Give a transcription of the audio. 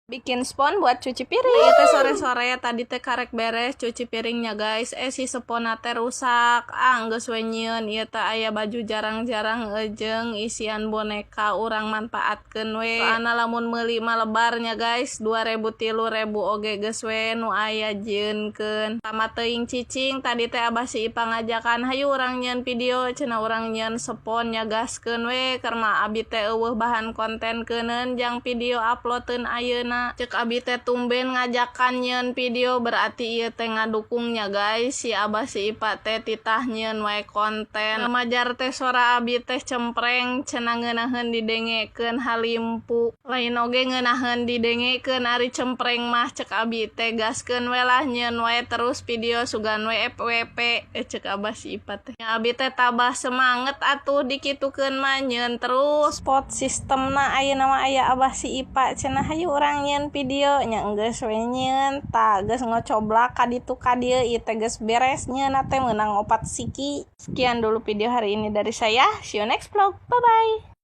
Bikin spon buat cuci piring. Iya teh sore-sore tadi teh karek beres cuci piringnya guys. Si sponna teh rusak. Geus we nyieun ieu teh aya baju jarang-jarang ejeng isian boneka urang manfaatkeun we. Soalna lamun meuli mah lebarnya guys 2000 3000 oge geus we nu aya jieunkeun. Tama teuing cicing tadi teh Abah si Ipa ngajakan hayu urang nyieun video cenah urang nyieun spon nyagaskeun we keur mah abi teh eueuh bahan konten keuneun jang video uploadeun ayeuna. Cek abi teh tumben ngajakan nyieun video berarti ieu teh ngadukungnya guys. Si Abah si Ipa teh titah nyieun wae konten. Ngamajar teh sora abi teh cempreng cenah ngeunaheun didengekeun halimpu. Lain oge ngeunaheun didengekeun ari cempreng mah cek abi teh gaskeun we lah nyieun wae terus video sugan we FWP. Cek Abah si Ipa teh. Ya abi teh tabah semangat atuh dikitukeun mah nyieun terus. Spot sistemna ayeuna mah aya Abah si Ipa cenah hayu urang nyieun video nya geus we nyieun tah geus ngocoblak ka ditu ka dieu ieu teh geus beres nyieun teh meunang 4 siki. Sekian dulu video hari ini dari saya. See you next vlog. Bye bye.